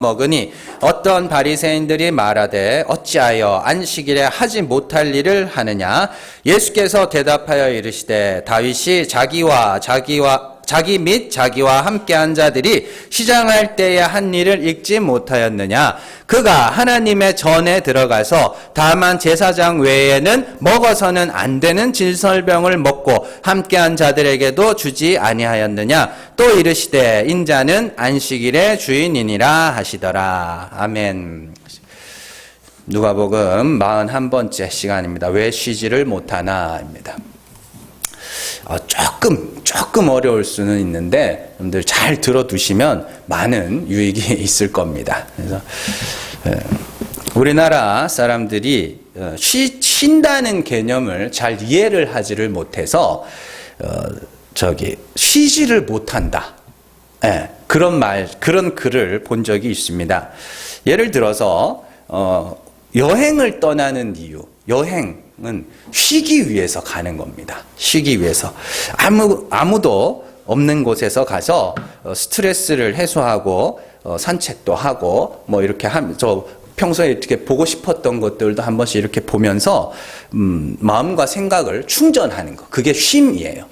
먹으니 어떤 바리새인들이 말하되 어찌하여 안식일에 하지 못할 일을 하느냐. 예수께서 대답하여 이르시되 다윗이 자기 및 자기와 함께한 자들이 시장할 때에 한 일을 읽지 못하였느냐. 그가 하나님의 전에 들어가서 다만 제사장 외에는 먹어서는 안 되는 질설병을 먹고 함께한 자들에게도 주지 아니하였느냐. 또 이르시되 인자는 안식일의 주인이니라 하시더라. 아멘. 누가복음 41번째 시간입니다. 왜 쉬지를 못하나입니다. 조금 어려울 수는 있는데 여러분들 잘 들어두시면 많은 유익이 있을 겁니다. 그래서 우리나라 사람들이 쉰다는 개념을 잘 이해를 하지를 못해서 쉬지를 못한다. 그런 글을 본 적이 있습니다. 예를 들어서 여행을 떠나는 이유, 여행은 쉬기 위해서 가는 겁니다. 쉬기 위해서. 아무도 없는 곳에서 가서 스트레스를 해소하고 산책도 하고 뭐 이렇게 평소에 이렇게 보고 싶었던 것들도 한 번씩 이렇게 보면서 마음과 생각을 충전하는 거. 그게 쉼이에요.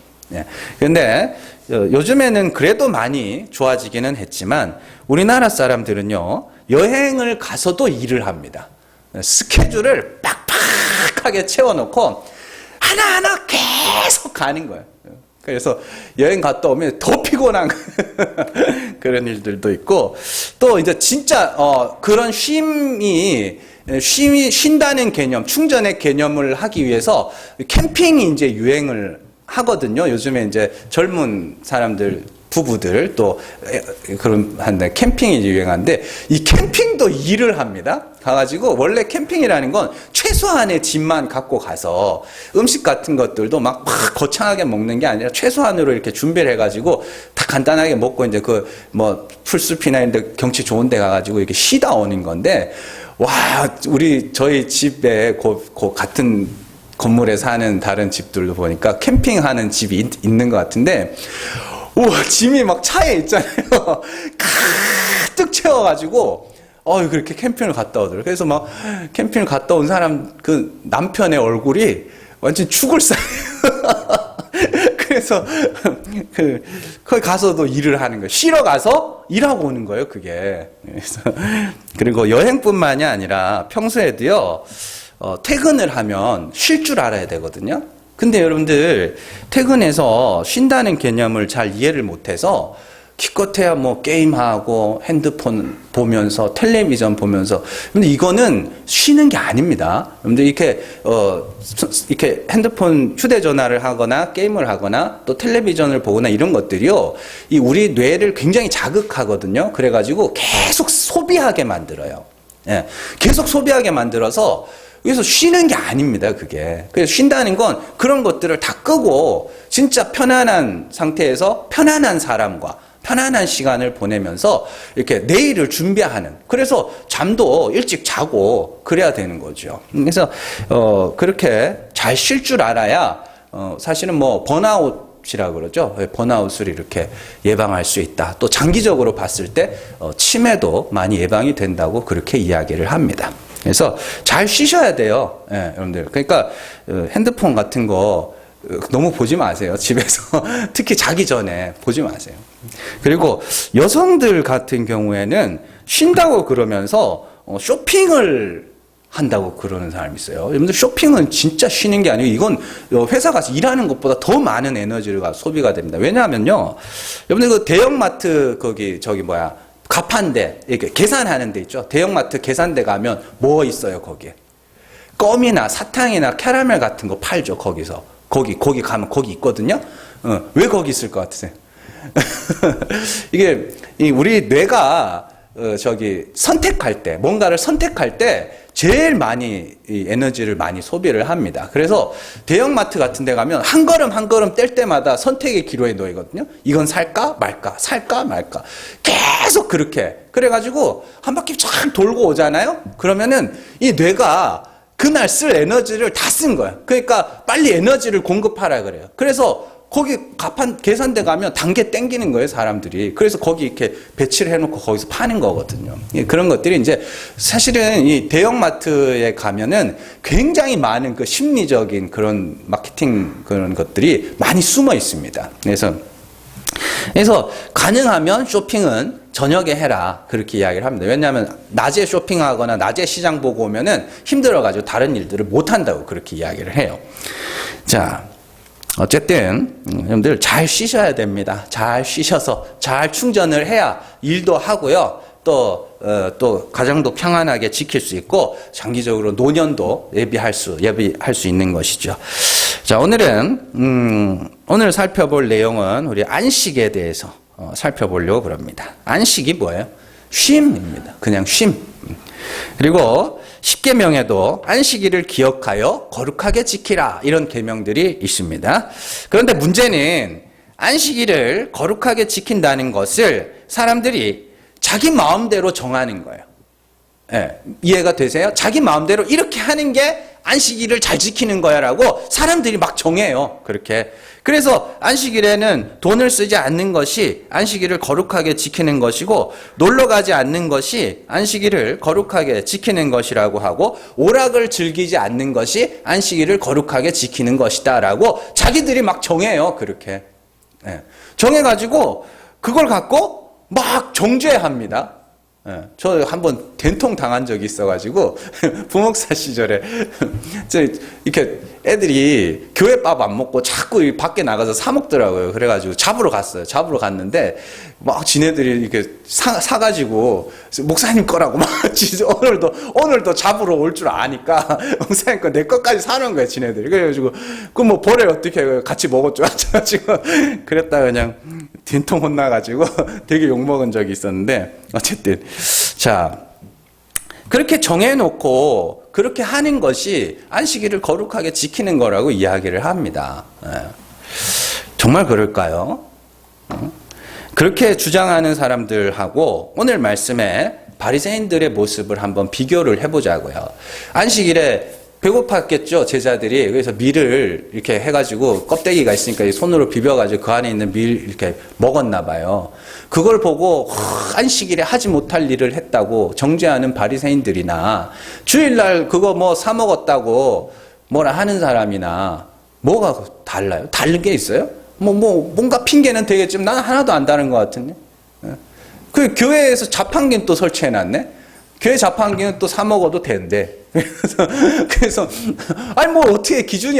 그런데 요즘에는 그래도 많이 좋아지기는 했지만 우리나라 사람들은요, 여행을 가서도 일을 합니다. 스케줄을 빡빡하게 채워놓고 하나하나 계속 가는 거예요. 그래서 여행 갔다 오면 더 피곤한 그런 일들도 있고, 또 이제 진짜 그런 쉰다는 개념, 충전의 개념을 하기 위해서 캠핑이 이제 유행을 하거든요. 요즘에 이제 젊은 사람들, 부부들 또 그런 한데 캠핑이 유행한데, 이 캠핑도 일을 합니다. 가가지고 원래 캠핑이라는 건 최소한의 짐만 갖고 가서 음식 같은 것들도 막 거창하게 먹는 게 아니라 최소한으로 이렇게 준비를 해가지고 다 간단하게 먹고 이제 풀숲이나 이런 데 경치 좋은 데 가가지고 이렇게 쉬다 오는 건데, 와, 저희 집에 같은 건물에 사는 다른 집들도 보니까 캠핑하는 집이 있는 것 같은데, 우와, 짐이 막 차에 있잖아요. 가득 채워가지고, 그렇게 캠핑을 갔다 오더라고요. 그래서 막 캠핑을 갔다 온 사람, 그 남편의 얼굴이 완전 죽을 살이에요. 그래서 거기 가서도 일을 하는 거예요. 쉬러 가서 일하고 오는 거예요, 그게. 그리고 여행뿐만이 아니라 평소에도요, 퇴근을 하면 쉴 줄 알아야 되거든요. 근데 여러분들 퇴근해서 쉰다는 개념을 잘 이해를 못해서 기껏해야 뭐 게임하고 핸드폰 보면서 텔레비전 보면서, 근데 이거는 쉬는 게 아닙니다. 여러분들 이렇게 핸드폰 휴대전화를 하거나 게임을 하거나 또 텔레비전을 보거나 이런 것들이요, 우리 뇌를 굉장히 자극하거든요. 그래가지고 계속 소비하게 만들어요. 계속 소비하게 만들어서 그래서 쉬는 게 아닙니다, 그게. 그래서 쉰다는 건 그런 것들을 다 끄고 진짜 편안한 상태에서 편안한 사람과 편안한 시간을 보내면서 이렇게 내일을 준비하는, 그래서 잠도 일찍 자고 그래야 되는 거죠. 그래서 그렇게 잘 쉴 줄 알아야 사실은 뭐 번아웃이라 그러죠. 번아웃을 이렇게 예방할 수 있다. 또 장기적으로 봤을 때 치매도 많이 예방이 된다고 그렇게 이야기를 합니다. 그래서 잘 쉬셔야 돼요. 여러분들. 그러니까 핸드폰 같은 거 너무 보지 마세요. 집에서. 특히 자기 전에 보지 마세요. 그리고 여성들 같은 경우에는 쉰다고 그러면서 쇼핑을 한다고 그러는 사람이 있어요. 여러분들, 쇼핑은 진짜 쉬는 게 아니고 이건 회사 가서 일하는 것보다 더 많은 에너지가 소비가 됩니다. 왜냐하면요, 여러분들 그 대형마트 가판대, 이렇게 계산하는 데 있죠. 대형마트 계산대 가면 뭐 있어요, 거기에? 껌이나 사탕이나 캐러멜 같은 거 팔죠, 거기서. 거기 가면 거기 있거든요. 왜 거기 있을 것 같으세요? 이게 우리 뇌가 선택할 때, 뭔가를 선택할 때 제일 많이 에너지를 많이 소비를 합니다. 그래서 대형마트 같은 데 가면 한 걸음 한 걸음 뗄 때마다 선택의 기로에 놓이거든요. 이건 살까 말까, 살까 말까. 계속 그렇게. 그래가지고 한 바퀴 쫙 돌고 오잖아요. 그러면은 이 뇌가 그날 쓸 에너지를 다 쓴 거예요. 그러니까 빨리 에너지를 공급하라 그래요. 그래서 거기 계산대 가면 단계 땡기는 거예요, 사람들이. 그래서 거기 이렇게 배치를 해놓고 거기서 파는 거거든요. 그런 것들이 이제 사실은 이 대형마트에 가면은 굉장히 많은 그 심리적인 그런 마케팅 그런 것들이 많이 숨어 있습니다. 그래서 가능하면 쇼핑은 저녁에 해라 그렇게 이야기를 합니다. 왜냐하면 낮에 쇼핑하거나 낮에 시장 보고 오면은 힘들어가지고 다른 일들을 못 한다고 그렇게 이야기를 해요. 자, 어쨌든 여러분들 잘 쉬셔야 됩니다. 잘 쉬셔서 잘 충전을 해야 일도 하고요. 또 가정도 평안하게 지킬 수 있고 장기적으로 노년도 예비할 수 있는 것이죠. 자, 오늘 살펴볼 내용은 우리 안식에 대해서 살펴보려고 그럽니다. 안식이 뭐예요? 쉼입니다. 그냥 쉼. 그리고 십계명에도 안식일을 기억하여 거룩하게 지키라 이런 계명들이 있습니다. 그런데 문제는 안식일을 거룩하게 지킨다는 것을 사람들이 자기 마음대로 정하는 거예요. 예, 이해가 되세요? 자기 마음대로 이렇게 하는 게 안식일을 잘 지키는 거야라고 사람들이 막 정해요. 그렇게. 그래서 안식일에는 돈을 쓰지 않는 것이 안식일을 거룩하게 지키는 것이고, 놀러 가지 않는 것이 안식일을 거룩하게 지키는 것이라고 하고, 오락을 즐기지 않는 것이 안식일을 거룩하게 지키는 것이다라고 자기들이 막 정해요. 그렇게. 예. 정해가지고 그걸 갖고 막 정죄합니다. 예, 저 한번 된통 당한 적이 있어가지고 부목사 시절에 이렇게 애들이 교회 밥 안 먹고 자꾸 밖에 나가서 사 먹더라고요. 그래가지고 잡으러 갔어요. 잡으러 갔는데 막 지네들이 이렇게 사가지고 목사님 거라고 막 오늘도 잡으러 올 줄 아니까 목사님 거 내 것까지 사는 거예요. 지네들이. 그래가지고 그 뭐 벌에 어떻게 같이 먹었죠. 가지고 그랬다 그냥 된통 혼나가지고 되게 욕먹은 적이 있었는데, 어쨌든 자, 그렇게 정해놓고 그렇게 하는 것이 안식일을 거룩하게 지키는 거라고 이야기를 합니다. 정말 그럴까요? 그렇게 주장하는 사람들하고 오늘 말씀에 바리새인들의 모습을 한번 비교를 해보자고요. 안식일에 배고팠겠죠, 제자들이. 그래서 밀을 이렇게 해가지고 껍데기가 있으니까 손으로 비벼가지고 그 안에 있는 밀 이렇게 먹었나 봐요. 그걸 보고 안식일에 하지 못할 일을 했다고 정죄하는 바리새인들이나 주일날 그거 뭐 사 먹었다고 뭐라 하는 사람이나 뭐가 달라요? 다른 게 있어요? 뭔가 핑계는 되겠지만 나는 하나도 안 다른 것 같은데. 그 교회에서 자판기는 또 설치해놨네. 교회 자판기는 또 사 먹어도 된대. 그래서 아니 뭐 어떻게 기준이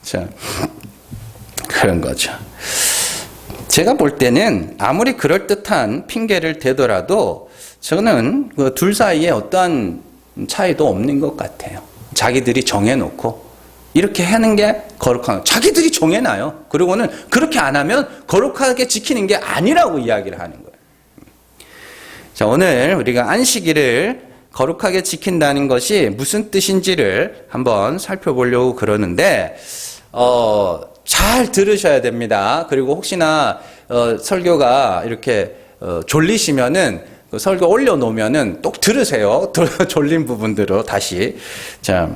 자, 그런 거죠. 제가 볼 때는 아무리 그럴듯한 핑계를 대더라도 저는 그 둘 사이에 어떠한 차이도 없는 것 같아요. 자기들이 정해놓고 이렇게 하는 게 거룩한, 자기들이 정해놔요. 그리고는 그렇게 안 하면 거룩하게 지키는 게 아니라고 이야기를 하는 거예요. 자, 오늘 우리가 안식일을 거룩하게 지킨다는 것이 무슨 뜻인지를 한번 살펴보려고 그러는데, 잘 들으셔야 됩니다. 그리고 혹시나 설교가 이렇게 졸리시면은 그 설교 올려놓으면은 또 들으세요. 졸린 부분들로 다시. 자,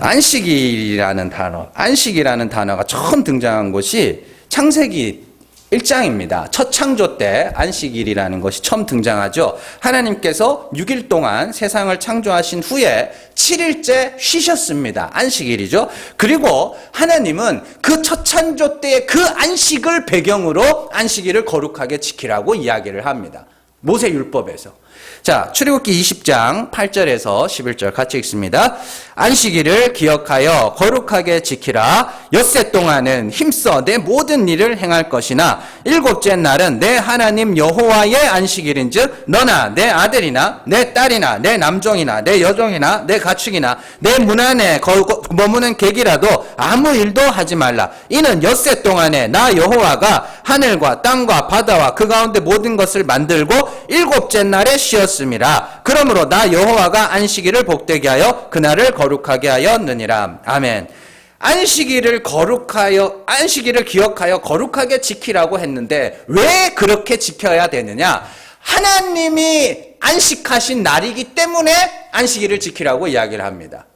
안식이라는 단어가 처음 등장한 것이 창세기 1장입니다. 첫 창조 때 안식일이라는 것이 처음 등장하죠. 하나님께서 6일 동안 세상을 창조하신 후에 7일째 쉬셨습니다. 안식일이죠. 그리고 하나님은 그 첫 창조 때의 그 안식을 배경으로 안식일을 거룩하게 지키라고 이야기를 합니다. 모세율법에서. 자, 출애굽기 20장 8절에서 11절 같이 읽습니다. 안식일을 기억하여 거룩하게 지키라. 엿새 동안은 힘써 내 모든 일을 행할 것이나 일곱째 날은 내 하나님 여호와의 안식일인즉 너나 내 아들이나 내 딸이나 내 남종이나 내 여종이나 내 가축이나 내 문 안에 머무는 객이라도 아무 일도 하지 말라. 이는 엿새 동안에 나 여호와가 하늘과 땅과 바다와 그 가운데 모든 것을 만들고 일곱째 날에 쉬었습니다. 그러므로 나 여호와가 안식일을 복되게 하여 그날을 거룩하게 하였느니라. 아멘. 안식일을 기억하여 거룩하게 지키라고 했는데 왜 그렇게 지켜야 되느냐? 하나님이 안식하신 날이기 때문에 안식일을 지키라고 이야기를 합니다.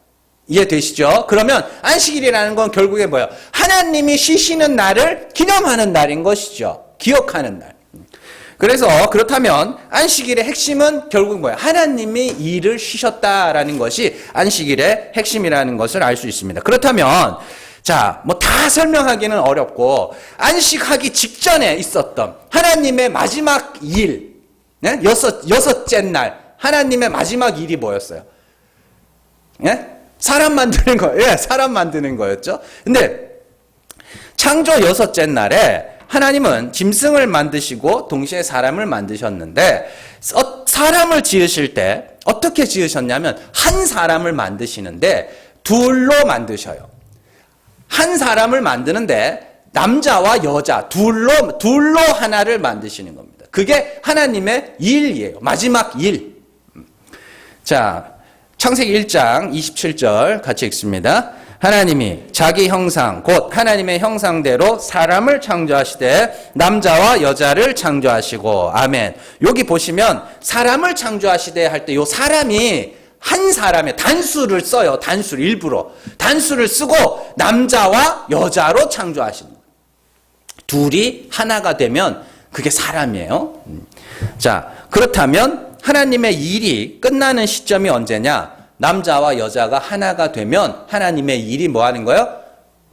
이해되시죠? 그러면 안식일이라는 건 결국에 뭐예요? 하나님이 쉬시는 날을 기념하는 날인 것이죠. 기억하는 날. 그래서 그렇다면 안식일의 핵심은 결국 뭐예요? 하나님이 일을 쉬셨다라는 것이 안식일의 핵심이라는 것을 알 수 있습니다. 그렇다면 자, 뭐 다 설명하기는 어렵고 안식하기 직전에 있었던 하나님의 마지막 일, 네? 여섯째 날 하나님의 마지막 일이 뭐였어요? 예? 사람 만드는 거예요. 예, 사람 만드는 거였죠. 근데 창조 여섯째 날에 하나님은 짐승을 만드시고 동시에 사람을 만드셨는데 사람을 지으실 때 어떻게 지으셨냐면 한 사람을 만드시는데 둘로 만드셔요. 한 사람을 만드는데 남자와 여자 둘로 하나를 만드시는 겁니다. 그게 하나님의 일이에요. 마지막 일. 자, 창세기 1장 27절 같이 읽습니다. 하나님이 자기 형상 곧 하나님의 형상대로 사람을 창조하시되 남자와 여자를 창조하시고 아멘. 여기 보시면 사람을 창조하시되 할 때 이 사람이 한 사람의 단수를 써요. 단수를 일부러 단수를 쓰고 남자와 여자로 창조하시는 거예요. 둘이 하나가 되면 그게 사람이에요. 자, 그렇다면 하나님의 일이 끝나는 시점이 언제냐? 남자와 여자가 하나가 되면 하나님의 일이 뭐 하는 거예요?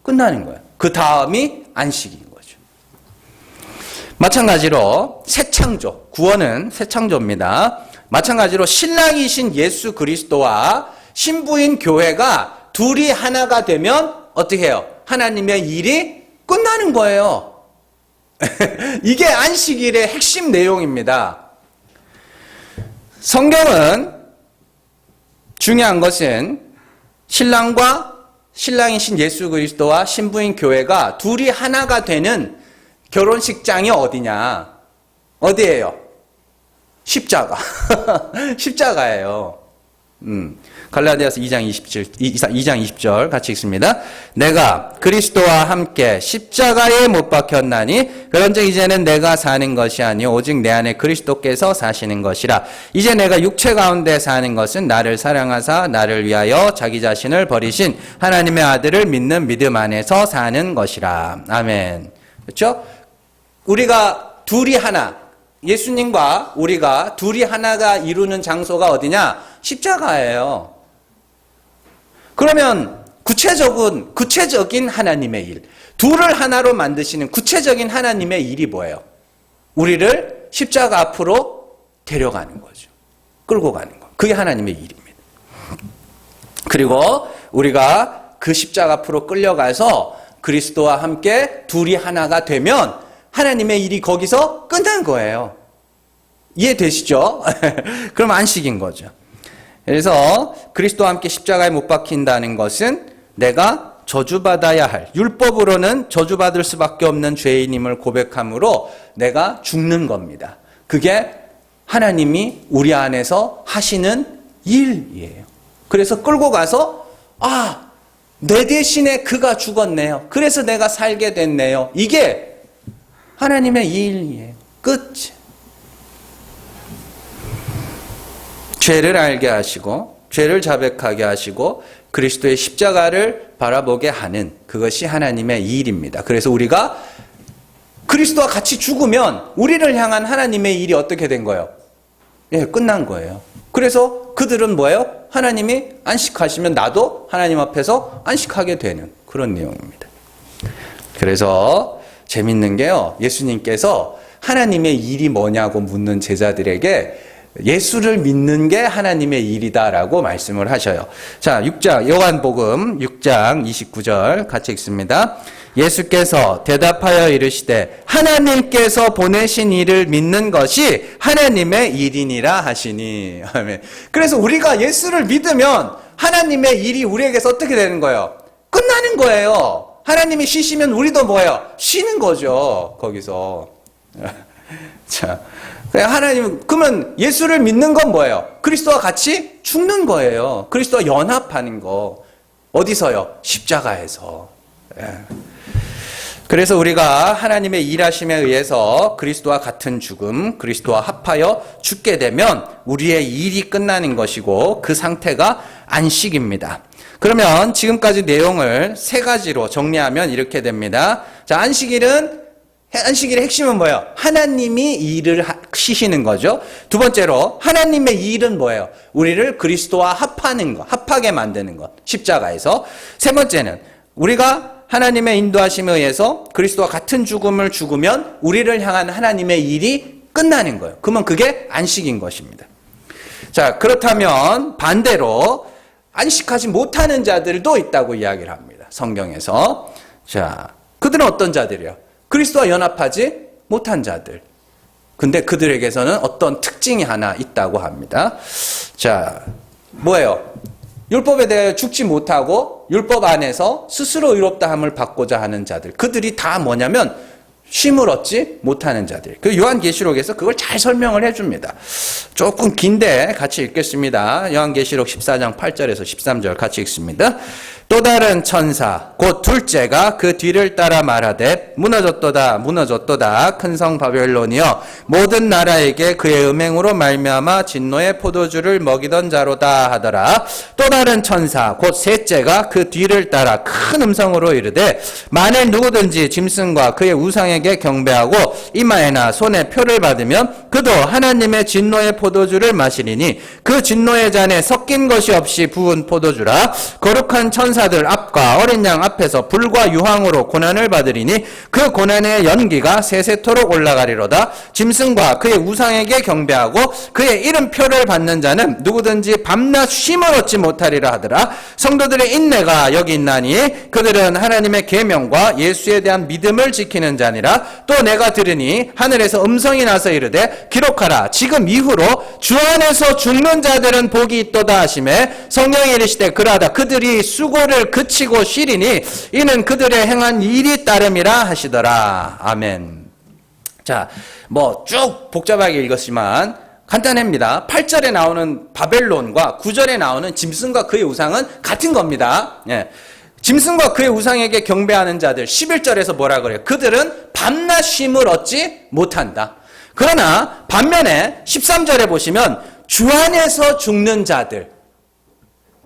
끝나는 거예요. 그 다음이 안식인 거죠. 마찬가지로 새 창조, 구원은 새 창조입니다. 마찬가지로 신랑이신 예수 그리스도와 신부인 교회가 둘이 하나가 되면 어떻게 해요? 하나님의 일이 끝나는 거예요. 이게 안식일의 핵심 내용입니다. 성경은 중요한 것은 신랑이신 예수 그리스도와 신부인 교회가 둘이 하나가 되는 결혼식장이 어디냐? 어디예요? 십자가. 십자가예요. 갈라디아서 2장 20절 같이 읽습니다. 내가 그리스도와 함께 십자가에 못 박혔나니 그런즉 이제는 내가 사는 것이 아니요 오직 내 안에 그리스도께서 사시는 것이라. 이제 내가 육체 가운데 사는 것은 나를 사랑하사 나를 위하여 자기 자신을 버리신 하나님의 아들을 믿는 믿음 안에서 사는 것이라. 아멘. 그렇죠? 우리가 둘이 하나, 예수님과 우리가 둘이 하나가 이루는 장소가 어디냐? 십자가예요. 그러면 구체적인 하나님의 일, 둘을 하나로 만드시는 구체적인 하나님의 일이 뭐예요? 우리를 십자가 앞으로 데려가는 거죠. 끌고 가는 거. 그게 하나님의 일입니다. 그리고 우리가 그 십자가 앞으로 끌려가서 그리스도와 함께 둘이 하나가 되면 하나님의 일이 거기서 끝난 거예요. 이해되시죠? 그럼 안식인 거죠. 그래서 그리스도와 함께 십자가에 못 박힌다는 것은 내가 저주받아야 할, 율법으로는 저주받을 수밖에 없는 죄인임을 고백함으로 내가 죽는 겁니다. 그게 하나님이 우리 안에서 하시는 일이에요. 그래서 끌고 가서 내 대신에 그가 죽었네요. 그래서 내가 살게 됐네요. 이게 하나님의 일이에요. 끝. 죄를 알게 하시고 죄를 자백하게 하시고 그리스도의 십자가를 바라보게 하는 그것이 하나님의 일입니다. 그래서 우리가 그리스도와 같이 죽으면 우리를 향한 하나님의 일이 어떻게 된 거예요? 예, 끝난 거예요. 그래서 그들은 뭐예요? 하나님이 안식하시면 나도 하나님 앞에서 안식하게 되는 그런 내용입니다. 그래서 재밌는 게요. 예수님께서 하나님의 일이 뭐냐고 묻는 제자들에게 예수를 믿는 게 하나님의 일이다라고 말씀을 하셔요. 자, 요한복음 6장 29절 같이 읽습니다. 예수께서 대답하여 이르시되 하나님께서 보내신 이를 믿는 것이 하나님의 일이니라 하시니. 아멘. 그래서 우리가 예수를 믿으면 하나님의 일이 우리에게서 어떻게 되는 거예요? 끝나는 거예요. 하나님이 쉬시면 우리도 뭐예요? 쉬는 거죠. 거기서. 자, 그러면 예수를 믿는 건 뭐예요? 그리스도와 같이 죽는 거예요. 그리스도와 연합하는 거. 어디서요? 십자가에서. 그래서 우리가 하나님의 일하심에 의해서 그리스도와 같은 죽음, 그리스도와 합하여 죽게 되면 우리의 일이 끝나는 것이고 그 상태가 안식입니다. 그러면 지금까지 내용을 세 가지로 정리하면 이렇게 됩니다. 자, 안식일의 핵심은 뭐예요? 하나님이 일을 쉬시는 거죠. 두 번째로 하나님의 일은 뭐예요? 우리를 그리스도와 합하는 것, 합하게 만드는 것, 십자가에서. 세 번째는 우리가 하나님의 인도하심에 의해서 그리스도와 같은 죽음을 죽으면 우리를 향한 하나님의 일이 끝나는 거예요. 그러면 그게 안식인 것입니다. 자, 그렇다면 반대로 안식하지 못하는 자들도 있다고 이야기를 합니다. 성경에서. 자, 그들은 어떤 자들이에요? 그리스도와 연합하지 못한 자들. 근데 그들에게서는 어떤 특징이 하나 있다고 합니다. 자, 뭐예요? 율법에 대해 죽지 못하고 율법 안에서 스스로 의롭다함을 받고자 하는 자들. 그들이 다 뭐냐면 쉼을 얻지 못하는 자들. 그 요한계시록에서 그걸 잘 설명을 해줍니다. 조금 긴데 같이 읽겠습니다. 요한계시록 14장 8절에서 13절 같이 읽습니다. 또 다른 천사 곧 둘째가 그 뒤를 따라 말하되 무너졌도다 무너졌도다 큰 성 바벨론이여 모든 나라에게 그의 음행으로 말미암아 진노의 포도주를 먹이던 자로다 하더라. 또 다른 천사 곧 셋째가 그 뒤를 따라 큰 음성으로 이르되 만일 누구든지 짐승과 그의 우상에게 경배하고 이마에나 손에 표를 받으면 그도 하나님의 진노의 포도주를 마시리니 그 진노의 잔에 섞인 것이 없이 부은 포도주라. 거룩한 천사들 앞과 어린 양 앞에서 불과 유황으로 고난을 받으리니 그 고난의 연기가 세세토록 올라가리로다. 짐승과 그의 우상에게 경배하고 그의 이름표를 받는 자는 누구든지 밤낮 쉼을 얻지 못하리라 하더라. 성도들의 인내가 여기 있나니 그들은 하나님의 계명과 예수에 대한 믿음을 지키는 자니라. 또 내가 들으니 하늘에서 음성이 나서 이르되 기록하라. 지금 이후로 주 안에서 죽는 자들은 복이 있도다 하시매 성령이 이르시되 그러하다 그들이 수고를 그치고 쉬리니 이는 그들의 행한 일이 따름이라 하시더라. 아멘. 자, 뭐 쭉 복잡하게 읽었지만 간단합니다. 8절에 나오는 바벨론과 9절에 나오는 짐승과 그의 우상은 같은 겁니다. 예. 짐승과 그의 우상에게 경배하는 자들 11절에서 뭐라 그래요? 그들은 밤낮 쉼을 얻지 못한다. 그러나 반면에 13절에 보시면 주 안에서 죽는 자들,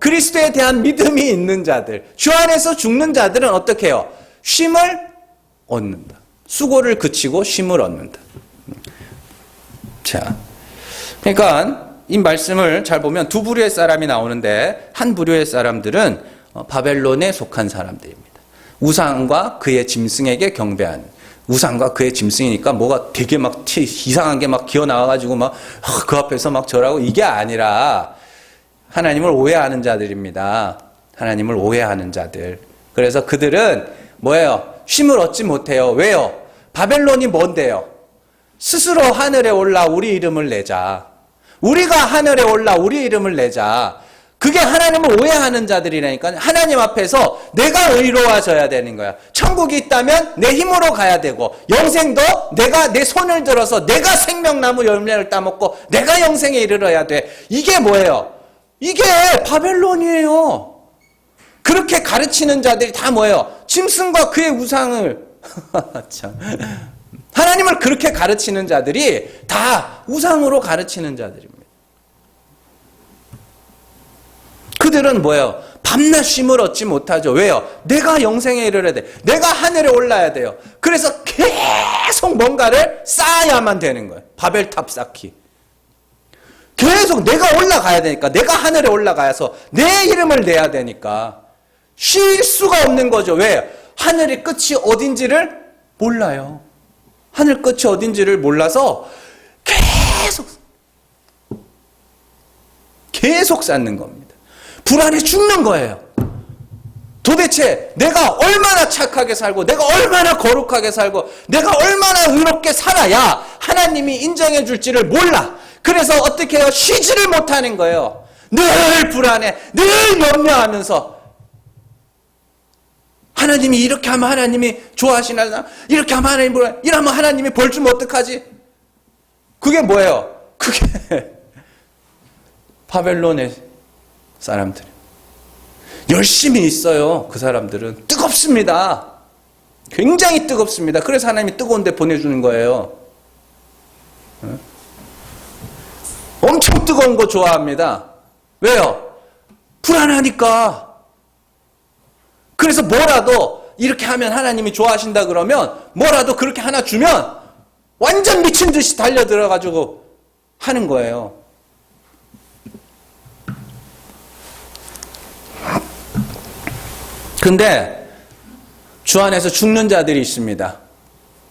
그리스도에 대한 믿음이 있는 자들, 주 안에서 죽는 자들은 어떻게 해요? 쉼을 얻는다. 수고를 그치고 쉼을 얻는다. 자, 그러니까 이 말씀을 잘 보면 두 부류의 사람이 나오는데 한 부류의 사람들은 바벨론에 속한 사람들입니다. 우상과 그의 짐승에게 경배하는. 우상과 그의 짐승이니까 뭐가 되게 막 이상한 게 막 기어 나와가지고 막 그 앞에서 막 절하고 이게 아니라 하나님을 오해하는 자들입니다. 하나님을 오해하는 자들. 그래서 그들은 뭐예요? 쉼을 얻지 못해요. 왜요? 바벨론이 뭔데요? 스스로 하늘에 올라 우리 이름을 내자. 우리가 하늘에 올라 우리 이름을 내자. 그게 하나님을 오해하는 자들이라니까. 하나님 앞에서 내가 의로워져야 되는 거야. 천국이 있다면 내 힘으로 가야 되고, 영생도 내가 내 손을 들어서 내가 생명나무 열매를 따먹고 내가 영생에 이르러야 돼. 이게 뭐예요? 이게 바벨론이에요. 그렇게 가르치는 자들이 다 뭐예요? 짐승과 그의 우상을 참. 하나님을 그렇게 가르치는 자들이 다 우상으로 가르치는 자들입니다. 그들은 뭐예요? 밤낮 쉼을 얻지 못하죠. 왜요? 내가 영생에 이르러야 돼. 내가 하늘에 올라야 돼요. 그래서 계속 뭔가를 쌓아야만 되는 거예요. 바벨탑 쌓기. 계속 내가 올라가야 되니까, 내가 하늘에 올라가서 내 이름을 내야 되니까 쉴 수가 없는 거죠. 왜? 하늘의 끝이 어딘지를 몰라요. 하늘 끝이 어딘지를 몰라서 계속 쌓는 겁니다. 불안해 죽는 거예요. 도대체 내가 얼마나 착하게 살고, 내가 얼마나 거룩하게 살고, 내가 얼마나 의롭게 살아야 하나님이 인정해 줄지를 몰라. 그래서 어떻게 해요? 쉬지를 못하는 거예요. 늘 불안해, 늘 염려하면서 하나님이 이렇게 하면 하나님이 좋아하시나? 이렇게 하면 하나님이 뭐라? 이러면 하나님이 벌 주면 어떡하지? 그게 뭐예요? 그게 바벨론의 사람들. 열심히 있어요. 그 사람들은 뜨겁습니다. 굉장히 뜨겁습니다. 그래서 하나님이 뜨거운 데 보내주는 거예요. 엄청 뜨거운 거 좋아합니다. 왜요? 불안하니까. 그래서 뭐라도 이렇게 하면 하나님이 좋아하신다 그러면 뭐라도 그렇게 하나 주면 완전 미친 듯이 달려들어가지고 하는 거예요. 근데 주 안에서 죽는 자들이 있습니다.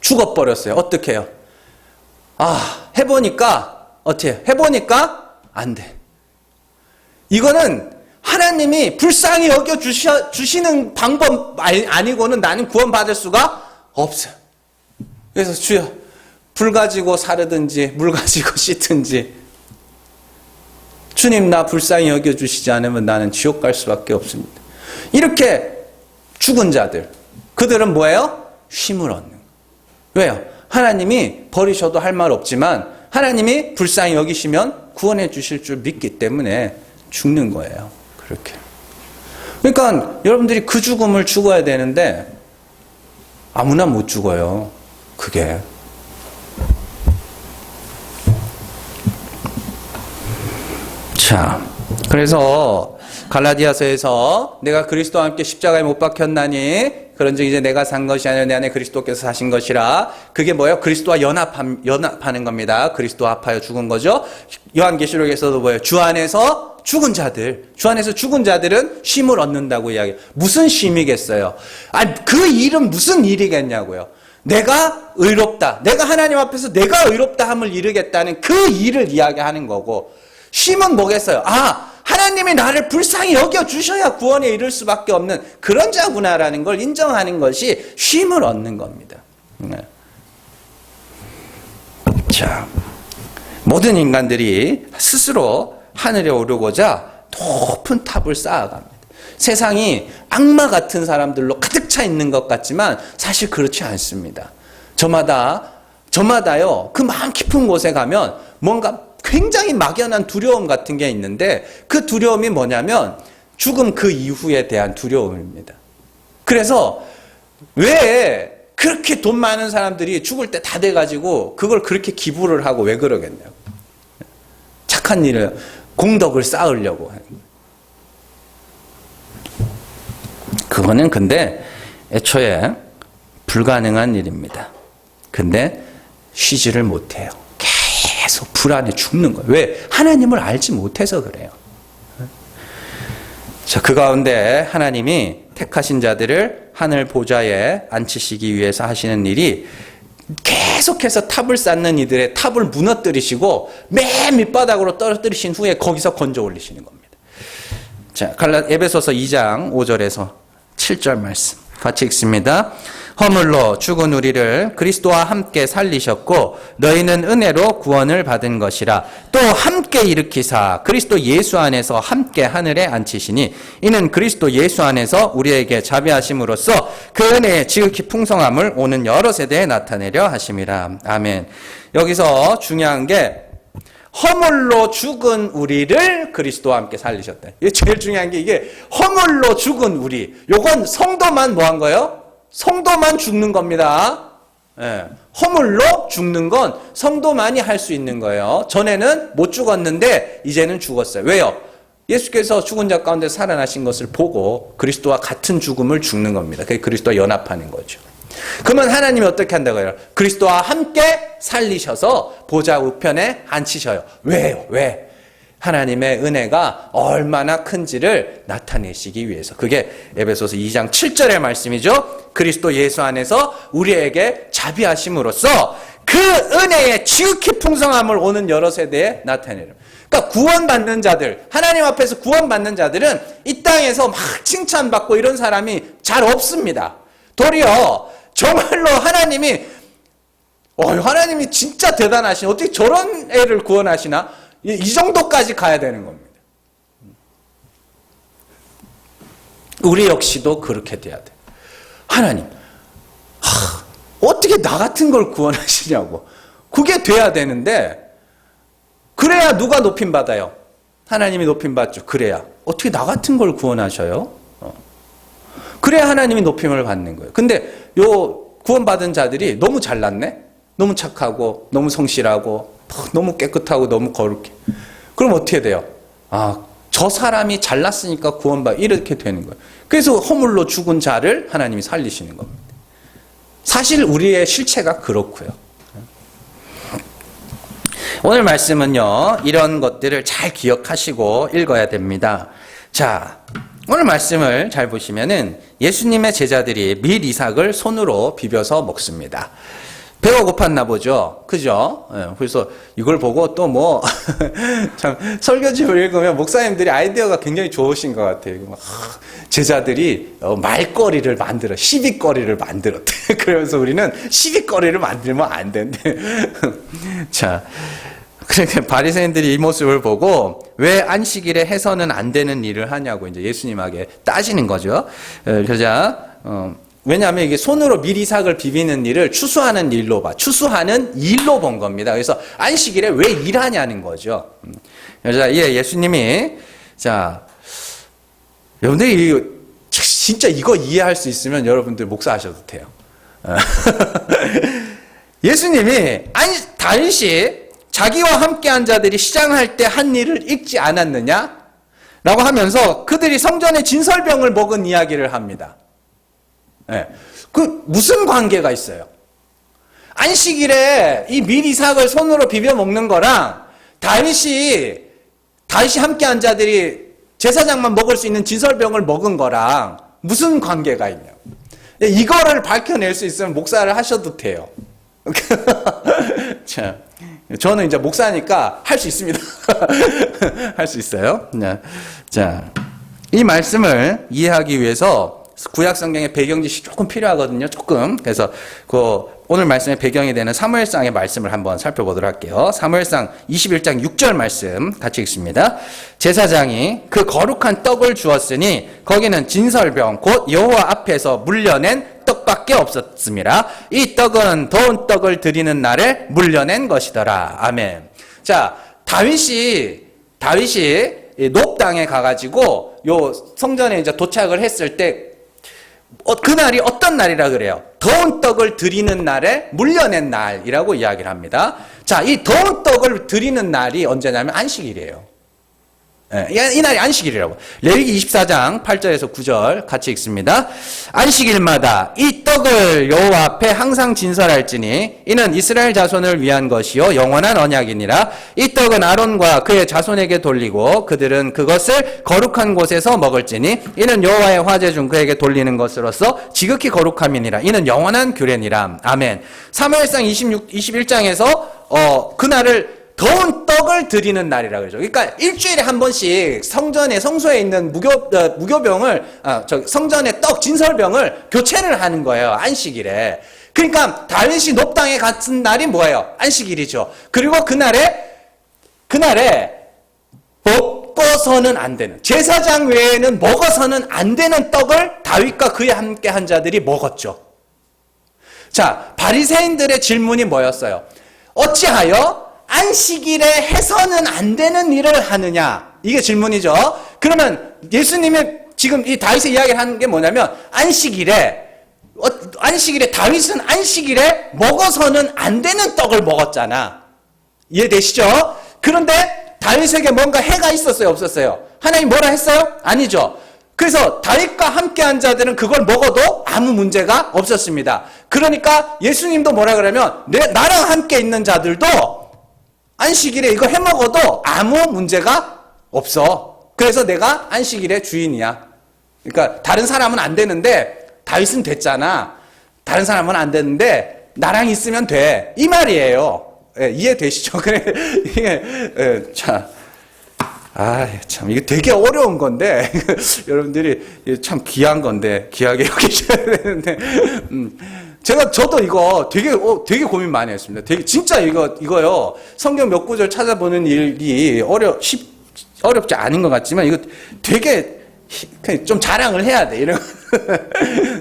죽어버렸어요. 어떻게 해요? 해보니까 어떻게 해요? 해보니까 안 돼. 이거는 하나님이 불쌍히 여겨주시는 방법 아니고는 나는 구원받을 수가 없어요. 그래서 주여, 불 가지고 사르든지 물 가지고 씻든지 주님 나 불쌍히 여겨주시지 않으면 나는 지옥 갈 수밖에 없습니다. 이렇게 죽은 자들, 그들은 뭐예요? 쉼을 얻는 거예요. 왜요? 하나님이 버리셔도 할 말 없지만 하나님이 불쌍히 여기시면 구원해 주실 줄 믿기 때문에 죽는 거예요. 그렇게. 그러니까 여러분들이 그 죽음을 죽어야 되는데 아무나 못 죽어요. 그게. 자, 그래서 갈라디아서에서 내가 그리스도와 함께 십자가에 못 박혔나니 그런즉 이제 내가 산 것이 아니라 내 안에 그리스도께서 사신 것이라. 그게 뭐예요? 그리스도와 연합하는 겁니다. 그리스도와 합하여 죽은 거죠. 요한계시록에서도 뭐예요? 주 안에서 죽은 자들, 주 안에서 죽은 자들은 쉼을 얻는다고 이야기해요. 무슨 쉼이겠어요? 그 일은 무슨 일이겠냐고요. 내가 의롭다, 내가 하나님 앞에서 내가 의롭다 함을 이루겠다는 그 일을 이야기하는 거고, 쉼은 뭐겠어요? 하나님이 나를 불쌍히 여겨주셔야 구원에 이를 수밖에 없는 그런 자구나라는 걸 인정하는 것이 쉼을 얻는 겁니다. 자, 모든 인간들이 스스로 하늘에 오르고자 높은 탑을 쌓아갑니다. 세상이 악마 같은 사람들로 가득 차 있는 것 같지만 사실 그렇지 않습니다. 저마다요, 그 마음 깊은 곳에 가면 뭔가 굉장히 막연한 두려움 같은 게 있는데 그 두려움이 뭐냐면 죽음 그 이후에 대한 두려움입니다. 그래서 왜 그렇게 돈 많은 사람들이 죽을 때 다 돼가지고 그걸 그렇게 기부를 하고 왜 그러겠냐고. 착한 일을, 공덕을 쌓으려고 하는 거예요. 그거는 근데 애초에 불가능한 일입니다. 근데 쉬지를 못해요. 계속 불안해 죽는 거예요. 왜? 하나님을 알지 못해서 그래요. 자, 그 가운데 하나님이 택하신 자들을 하늘 보좌에 앉히시기 위해서 하시는 일이 계속해서 탑을 쌓는 이들의 탑을 무너뜨리시고 맨 밑바닥으로 떨어뜨리신 후에 거기서 건져 올리시는 겁니다. 자, 에베소서 2장 5절에서 7절 말씀 같이 읽습니다. 허물로 죽은 우리를 그리스도와 함께 살리셨고 너희는 은혜로 구원을 받은 것이라. 또 함께 일으키사 그리스도 예수 안에서 함께 하늘에 앉히시니 이는 그리스도 예수 안에서 우리에게 자비하심으로써 그 은혜의 지극히 풍성함을 오는 여러 세대에 나타내려 하심이라. 아멘. 여기서 중요한 게 허물로 죽은 우리를 그리스도와 함께 살리셨다. 이게 제일 중요한 게 이게 허물로 죽은 우리. 요건 성도만 뭐 한 거예요? 성도만 죽는 겁니다. 허물로 죽는 건 성도만이 할 수 있는 거예요. 전에는 못 죽었는데 이제는 죽었어요. 왜요? 예수께서 죽은 자 가운데 살아나신 것을 보고 그리스도와 같은 죽음을 죽는 겁니다. 그게 그리스도와 연합하는 거죠. 그러면 하나님이 어떻게 한다고요? 그리스도와 함께 살리셔서 보좌 우편에 앉히셔요. 왜요? 왜? 하나님의 은혜가 얼마나 큰지를 나타내시기 위해서. 그게 에베소서 2장 7절의 말씀이죠. 그리스도 예수 안에서 우리에게 자비하심으로써 그 은혜의 지극히 풍성함을 오는 여러 세대에 나타내려. 그러니까 구원받는 자들, 하나님 앞에서 구원받는 자들은 이 땅에서 막 칭찬받고 이런 사람이 잘 없습니다. 도리어 정말로 하나님이 진짜 대단하신, 어떻게 저런 애를 구원하시나? 이 정도까지 가야 되는 겁니다. 우리 역시도 그렇게 돼야 돼. 하나님, 어떻게 나 같은 걸 구원하시냐고. 그게 돼야 되는데, 그래야 누가 높임 받아요? 하나님이 높임 받죠. 그래야. 어떻게 나 같은 걸 구원하셔요? 그래야 하나님이 높임을 받는 거예요. 근데 요 구원받은 자들이 너무 잘났네? 너무 착하고, 너무 성실하고, 너무 깨끗하고, 너무 거룩해. 그럼 어떻게 돼요? 저 사람이 잘났으니까 구원받아 이렇게 되는 거예요. 그래서 허물로 죽은 자를 하나님이 살리시는 겁니다. 사실 우리의 실체가 그렇고요. 오늘 말씀은요, 이런 것들을 잘 기억하시고 읽어야 됩니다. 자, 오늘 말씀을 잘 보시면은 예수님의 제자들이 밀 이삭을 손으로 비벼서 먹습니다. 배가 고팠나 보죠. 그죠? 그래서 이걸 보고 또 뭐, 참, 설교집을 읽으면 목사님들이 아이디어가 굉장히 좋으신 것 같아요. 제자들이 말거리를 만들어, 시비거리를 만들었대. 그러면서 우리는 시비거리를 만들면 안 된대. 자, 그러니까 바리새인들이 이 모습을 보고 왜 안식일에 해서는 안 되는 일을 하냐고 이제 예수님에게 따지는 거죠. 그러자, 왜냐하면 이게 손으로 밀이삭을 비비는 일을 추수하는 일로 추수하는 일로 본 겁니다. 그래서 안식일에 왜 일하냐는 거죠. 그래서 예수님이, 자, 여러분들 진짜 이거 이해할 수 있으면 여러분들 목사하셔도 돼요. 예수님이 다윗이 자기와 함께한 자들이 시장할 때 한 일을 읽지 않았느냐? 라고 하면서 그들이 성전에 진설병을 먹은 이야기를 합니다. 네. 그 무슨 관계가 있어요? 안식일에 이 밀이삭을 손으로 비벼 먹는 거랑 다윗이 함께한 자들이 제사장만 먹을 수 있는 진설병을 먹은 거랑 무슨 관계가 있냐? 이거를 밝혀낼 수 있으면 목사를 하셔도 돼요. 자, 저는 이제 목사니까 할 수 있습니다. 할 수 있어요. 자, 이 말씀을 이해하기 위해서 구약 성경의 배경 지식이 조금 필요하거든요. 조금. 그래서 오늘 말씀의 배경이 되는 사무엘상의 말씀을 한번 살펴보도록 할게요. 사무엘상 21장 6절 말씀 같이 읽습니다. 제사장이 그 거룩한 떡을 주었으니 거기는 진설병 곧 여호와 앞에서 물려낸 떡밖에 없었습니다. 이 떡은 더운 떡을 드리는 날에 물려낸 것이더라. 아멘. 자, 다윗이 높 땅에 가가지고 요 성전에 이제 도착을 했을 때 그날이 어떤 날이라 그래요? 더운 떡을 드리는 날에 물려낸 날이라고 이야기를 합니다. 자, 이 더운 떡을 드리는 날이 언제냐면 안식일이에요. 이 날이 안식일이라고. 레위기 24장 8절에서 9절 같이 읽습니다. 안식일마다 이 떡을 여호와 앞에 항상 진설할지니 이는 이스라엘 자손을 위한 것이요 영원한 언약이니라. 이 떡은 아론과 그의 자손에게 돌리고 그들은 그것을 거룩한 곳에서 먹을지니 이는 여호와의 화제 중 그에게 돌리는 것으로서 지극히 거룩함이니라. 이는 영원한 규례니라. 아멘. 사무엘상 21장에서 그날을 더운 떡을 드리는 날이라고 그러죠. 그러니까 일주일에 한 번씩 성소에 있는 무교병을, 성전의 떡, 진설병을 교체를 하는 거예요. 안식일에. 그러니까 다윗이 높당에 갔은 날이 뭐예요? 안식일이죠. 그리고 그날에 먹어서는 안 되는, 제사장 외에는 먹어서는 안 되는 떡을 다윗과 그에 함께 한 자들이 먹었죠. 자, 바리새인들의 질문이 뭐였어요? 어찌하여 안식일에 해서는 안 되는 일을 하느냐? 이게 질문이죠. 그러면 예수님이 지금 이 다윗의 이야기를 하는 게 뭐냐면 안식일에 다윗은 안식일에 먹어서는 안 되는 떡을 먹었잖아. 이해되시죠? 그런데 다윗에게 뭔가 해가 있었어요? 없었어요? 하나님 뭐라 했어요? 아니죠. 그래서 다윗과 함께한 자들은 그걸 먹어도 아무 문제가 없었습니다. 그러니까 예수님도 뭐라 그러면 나랑 함께 있는 자들도 안식일에 이거 해먹어도 아무 문제가 없어. 그래서 내가 안식일의 주인이야. 그러니까 다른 사람은 안 되는데 다윗은 됐잖아. 다른 사람은 안 되는데 나랑 있으면 돼. 이 말이에요. 예, 이해되시죠? 그래, 이게, 참, 이게 되게 어려운 건데, 여러분들이 참 귀한 건데, 귀하게 여기셔야 되는데, 저도 이거 되게 고민 많이 했습니다. 진짜 이거요. 성경 몇 구절 찾아보는 일이 어렵지 않은 것 같지만, 이거 되게 좀 자랑을 해야 돼. 이런.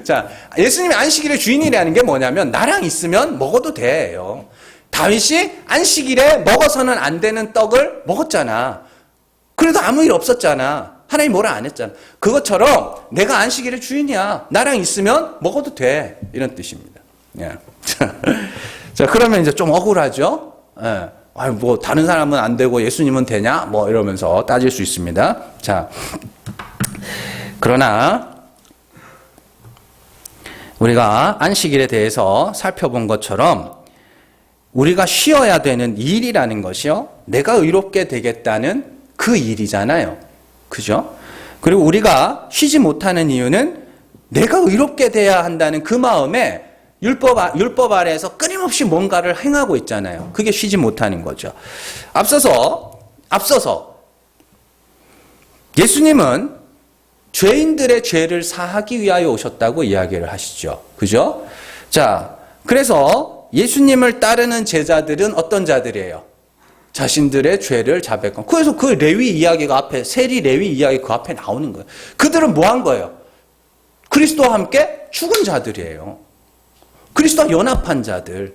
자, 예수님이 안식일의 주인이라는 게 뭐냐면, 나랑 있으면 먹어도 돼요. 다윗이 안식일에 먹어서는 안 되는 떡을 먹었잖아. 그래도 아무 일 없었잖아. 하나님 뭐라 안 했잖아. 그것처럼 내가 안식일의 주인이야. 나랑 있으면 먹어도 돼. 이런 뜻입니다. 예. 자, 그러면 이제 좀 억울하죠? 예. 뭐 다른 사람은 안 되고 예수님은 되냐? 뭐 이러면서 따질 수 있습니다. 자, 그러나 우리가 안식일에 대해서 살펴본 것처럼 우리가 쉬어야 되는 일이라는 것이요, 내가 의롭게 되겠다는 그 일이잖아요. 그죠? 그리고 우리가 쉬지 못하는 이유는 내가 의롭게 돼야 한다는 그 마음에 율법 아래에서 끊임없이 뭔가를 행하고 있잖아요. 그게 쉬지 못하는 거죠. 앞서서 예수님은 죄인들의 죄를 사하기 위하여 오셨다고 이야기를 하시죠. 그죠? 자, 그래서 예수님을 따르는 제자들은 어떤 자들이에요? 자신들의 죄를 자백하고. 그래서 그 레위 이야기가 앞에, 세리 레위 이야기 그 앞에 나오는 거예요. 그들은 뭐 한 거예요? 그리스도와 함께 죽은 자들이에요. 그리스도와 연합한 자들.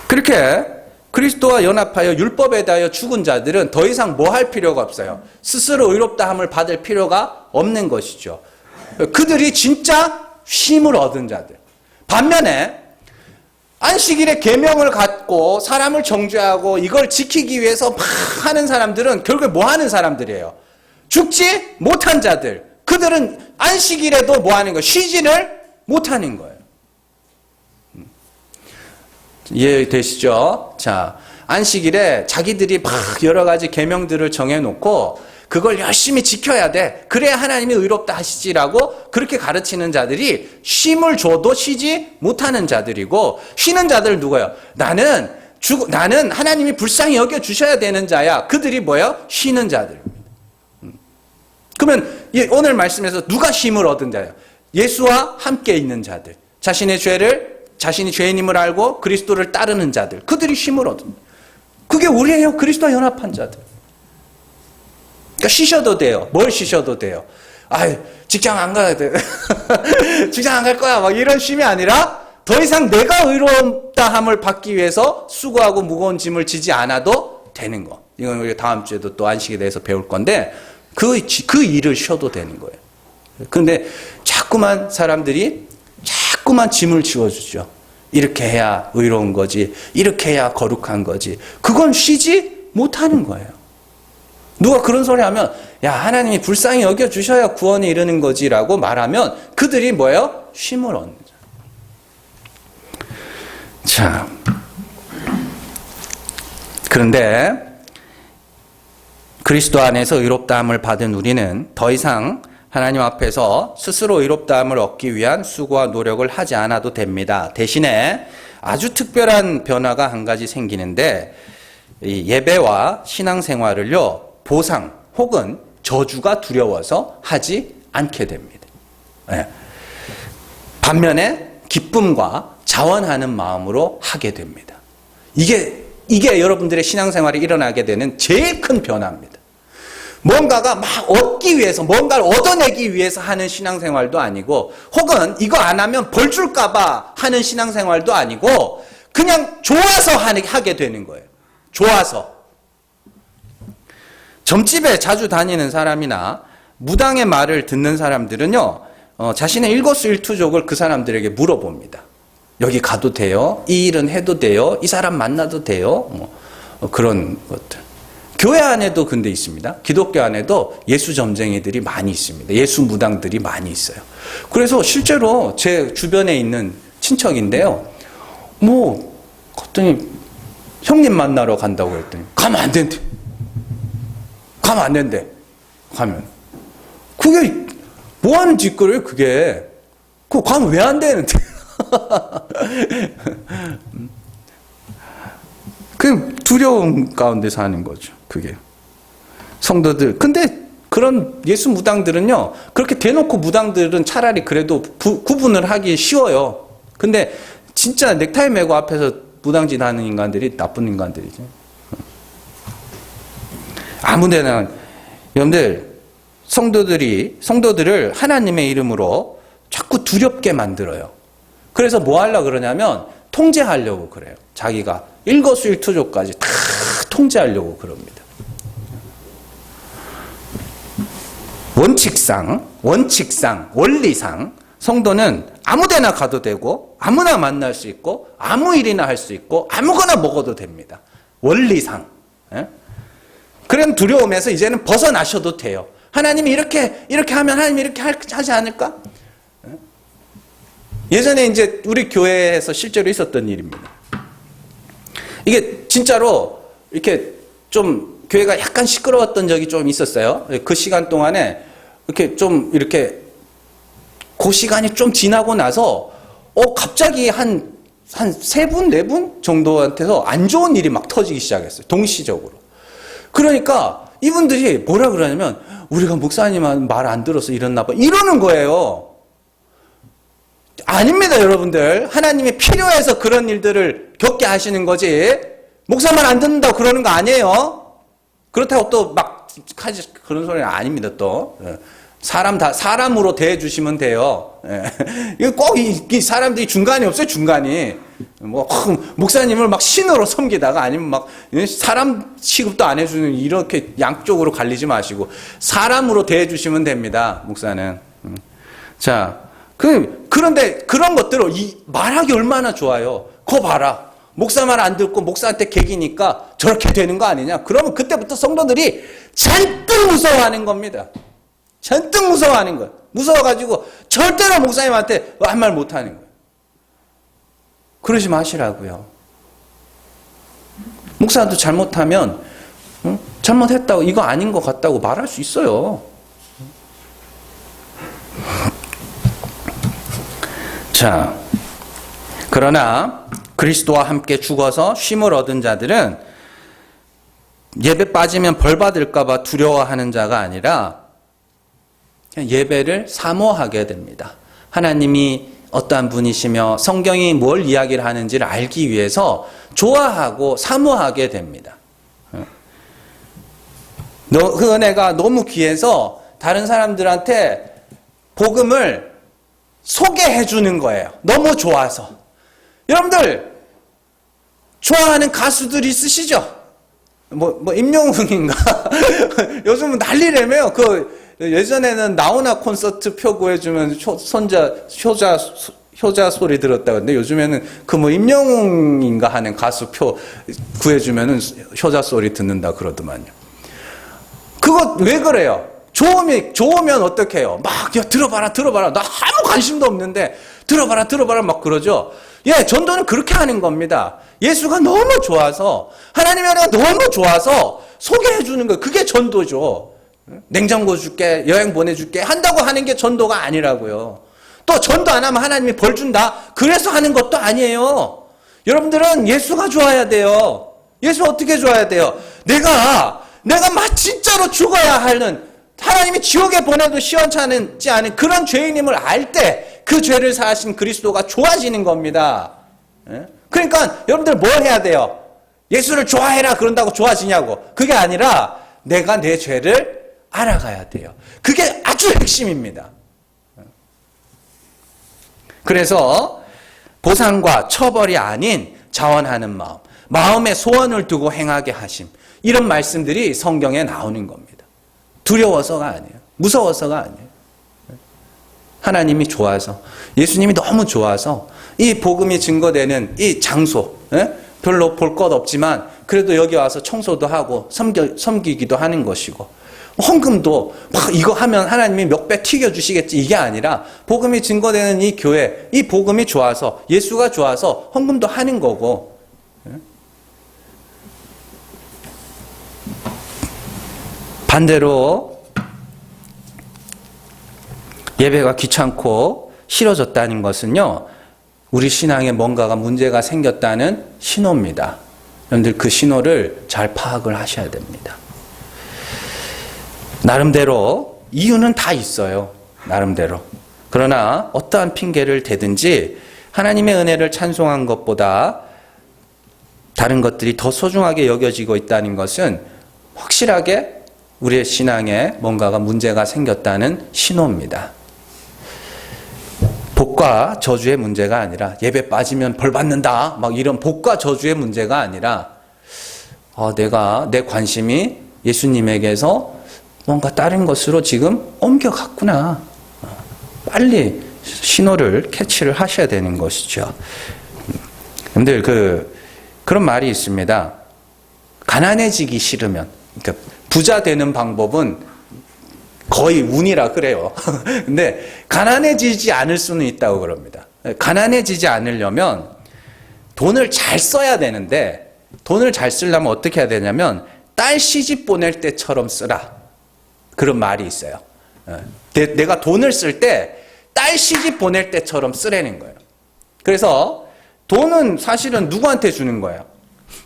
그렇게 그리스도와 연합하여 율법에 대하여 죽은 자들은 더 이상 뭐 할 필요가 없어요. 스스로 의롭다함을 받을 필요가 없는 것이죠. 그들이 진짜 쉼을 얻은 자들. 반면에 안식일의 계명을 갖고 사람을 정죄하고 이걸 지키기 위해서 막 하는 사람들은 결국에 뭐 하는 사람들이에요? 죽지 못한 자들. 그들은 안식일에도 뭐 하는 거예요? 쉬지를 못하는 거예요. 이해되시죠? 자, 안식일에 자기들이 막 여러 가지 계명들을 정해놓고 그걸 열심히 지켜야 돼. 그래야 하나님이 의롭다 하시지라고 그렇게 가르치는 자들이 쉼을 줘도 쉬지 못하는 자들이고, 쉬는 자들 누구예요? 나는 하나님이 불쌍히 여겨 주셔야 되는 자야. 그들이 뭐예요? 쉬는 자들. 그러면 오늘 말씀에서 누가 쉼을 얻은 자예요? 예수와 함께 있는 자들. 자신이 죄인임을 알고 그리스도를 따르는 자들. 그들이 쉼을 얻은. 그게 우리예요. 그리스도와 연합한 자들. 그러니까 쉬셔도 돼요. 뭘 쉬셔도 돼요. 직장 안 가야 돼. 직장 안 갈 거야. 막 이런 쉼이 아니라 더 이상 내가 의롭다함을 받기 위해서 수고하고 무거운 짐을 지지 않아도 되는 거. 이건 우리가 다음 주에도 또 안식에 대해서 배울 건데 그 일을 쉬어도 되는 거예요. 그런데 자꾸만 사람들이 짐을 지워주죠. 이렇게 해야 의로운 거지. 이렇게 해야 거룩한 거지. 그건 쉬지 못하는 거예요. 누가 그런 소리 하면 야, 하나님이 불쌍히 여겨주셔야 구원에 이르는 거지라고 말하면 그들이 뭐예요? 쉼을 얻는 자예요. 자, 그런데 그리스도 안에서 의롭다함을 받은 우리는 더 이상 하나님 앞에서 스스로 의롭다함을 얻기 위한 수고와 노력을 하지 않아도 됩니다. 대신에 아주 특별한 변화가 한 가지 생기는데, 이 예배와 신앙생활을요, 보상 혹은 저주가 두려워서 하지 않게 됩니다. 네. 반면에 기쁨과 자원하는 마음으로 하게 됩니다. 이게 여러분들의 신앙생활이 일어나게 되는 제일 큰 변화입니다. 뭔가가 막 얻기 위해서, 뭔가를 얻어내기 위해서 하는 신앙생활도 아니고, 혹은 이거 안 하면 벌 줄까봐 하는 신앙생활도 아니고, 그냥 좋아서 하게 되는 거예요. 좋아서. 점집에 자주 다니는 사람이나 무당의 말을 듣는 사람들은요, 자신의 일거수일투족을 그 사람들에게 물어봅니다. 여기 가도 돼요? 이 일은 해도 돼요? 이 사람 만나도 돼요? 그런 것들. 교회 안에도 근데 있습니다. 기독교 안에도 예수 점쟁이들이 많이 있습니다. 예수 무당들이 많이 있어요. 그래서 실제로 제 주변에 있는 친척인데요. 그랬더니 형님 만나러 간다고 했더니 가면 안 된대. 가면 안 된대. 가면. 그게 뭐 하는 짓거리예요, 그게. 그거 가면 왜 안 되는데. 그 두려움 가운데 사는 거죠. 그게. 성도들. 근데 그런 예수 무당들은요, 그렇게 대놓고 무당들은 차라리 그래도 구분을 하기 쉬워요. 근데 진짜 넥타이 메고 앞에서 무당짓 하는 인간들이 나쁜 인간들이죠. 아무데나, 여러분들, 성도들을 하나님의 이름으로 자꾸 두렵게 만들어요. 그래서 뭐 하려고 그러냐면, 통제하려고 그래요. 자기가 일거수일투족까지 다 통제하려고 그럽니다. 원칙상, 원리상 성도는 아무데나 가도 되고 아무나 만날 수 있고 아무 일이나 할 수 있고 아무거나 먹어도 됩니다. 원리상. 예? 그런 두려움에서 이제는 벗어나셔도 돼요. 하나님이 이렇게 하면 하나님이 이렇게 하지 않을까? 예? 예전에 이제 우리 교회에서 실제로 있었던 일입니다. 이게 진짜로 이렇게 좀 교회가 약간 시끄러웠던 적이 좀 있었어요. 그 시간 동안에 이렇게 좀 이렇게 그 시간이 좀 지나고 나서 갑자기 한 세 분, 네 분 정도한테서 안 좋은 일이 막 터지기 시작했어요. 동시적으로. 그러니까 이분들이 뭐라 그러냐면 우리가 목사님 말 안 들어서 이랬나 봐. 이러는 거예요. 아닙니다, 여러분들. 하나님이 필요해서 그런 일들을 겪게 하시는 거지. 목사 말 안 듣는다고 그러는 거 아니에요. 그렇다고 또 막 그런 소리는 아닙니다, 또. 사람으로 대해주시면 돼요. 이거 꼭 이 사람들이 중간이 없어요, 중간이. 목사님을 막 신으로 섬기다가 아니면 막 사람 취급도 안 해주는 이렇게 양쪽으로 갈리지 마시고 사람으로 대해주시면 됩니다, 목사는. 자, 그런데 그런 것들을 말하기 얼마나 좋아요. 거 봐라. 목사 말 안 듣고 목사한테 개기니까 저렇게 되는 거 아니냐. 그러면 그때부터 성도들이 잔뜩 무서워하는 겁니다. 잔뜩 무서워하는 거예요. 무서워가지고 절대로 목사님한테 한 말 못하는 거예요. 그러지 마시라고요. 목사도 잘못하면 잘못했다고 이거 아닌 것 같다고 말할 수 있어요. 자, 그러나 그리스도와 함께 죽어서 쉼을 얻은 자들은 예배 빠지면 벌 받을까 봐 두려워하는 자가 아니라 예배를 사모하게 됩니다. 하나님이 어떠한 분이시며 성경이 뭘 이야기를 하는지를 알기 위해서 좋아하고 사모하게 됩니다. 그 은혜가 너무 귀해서 다른 사람들한테 복음을 소개해 주는 거예요. 너무 좋아서. 여러분들 좋아하는 가수들 있으시죠? 임영웅인가? 요즘은 난리라며요. 예전에는 나훈아 콘서트 표 구해주면 효자 소리 들었다고 했는데 요즘에는 임영웅인가 하는 가수 표 구해주면은 효자 소리 듣는다 그러더만요. 그거 왜 그래요? 좋으면 어떻게 해요? 막, 야, 들어봐라. 나 아무 관심도 없는데, 들어봐라. 막 그러죠? 예, 전도는 그렇게 하는 겁니다. 예수가 너무 좋아서, 하나님의 은혜가 너무 좋아서 소개해 주는 거예요. 그게 전도죠. 냉장고 줄게, 여행 보내줄게 한다고 하는 게 전도가 아니라고요. 또 전도 안 하면 하나님이 벌 준다? 그래서 하는 것도 아니에요. 여러분들은 예수가 좋아야 돼요. 예수 어떻게 좋아야 돼요? 내가 진짜로 죽어야 하는, 하나님이 지옥에 보내도 시원찮지 않은 그런 죄인임을 알 때 그 죄를 사하신 그리스도가 좋아지는 겁니다. 그러니까 여러분들 뭘 해야 돼요? 예수를 좋아해라 그런다고 좋아지냐고. 그게 아니라 내가 내 죄를 알아가야 돼요. 그게 아주 핵심입니다. 그래서 보상과 처벌이 아닌 자원하는 마음에 소원을 두고 행하게 하심, 이런 말씀들이 성경에 나오는 겁니다. 두려워서가 아니에요. 무서워서가 아니에요. 하나님이 좋아서, 예수님이 너무 좋아서 이 복음이 증거되는 이 장소, 별로 볼 것 없지만 그래도 여기 와서 청소도 하고 섬기기도 하는 것이고, 헌금도 막 이거 하면 하나님이 몇 배 튀겨주시겠지 이게 아니라 복음이 증거되는 이 교회, 이 복음이 좋아서, 예수가 좋아서 헌금도 하는 거고, 반대로 예배가 귀찮고 싫어졌다는 것은요, 우리 신앙에 뭔가가 문제가 생겼다는 신호입니다. 여러분들 그 신호를 잘 파악을 하셔야 됩니다. 나름대로 이유는 다 있어요. 나름대로. 그러나 어떠한 핑계를 대든지 하나님의 은혜를 찬송한 것보다 다른 것들이 더 소중하게 여겨지고 있다는 것은 확실하게 우리의 신앙에 뭔가가 문제가 생겼다는 신호입니다. 복과 저주의 문제가 아니라, 예배 빠지면 벌 받는다 막 이런 복과 저주의 문제가 아니라, 내가 내 관심이 예수님에게서 뭔가 다른 것으로 지금 옮겨갔구나. 빨리 신호를 캐치를 하셔야 되는 것이죠. 근데 그런 말이 있습니다. 가난해지기 싫으면, 그러니까 부자 되는 방법은 거의 운이라 그래요. 근데 가난해지지 않을 수는 있다고 그럽니다. 가난해지지 않으려면 돈을 잘 써야 되는데, 돈을 잘 쓰려면 어떻게 해야 되냐면 딸 시집 보낼 때처럼 쓰라. 그런 말이 있어요. 내가 돈을 쓸 때 딸 시집 보낼 때처럼 쓰라는 거예요. 그래서 돈은 사실은 누구한테 주는 거예요?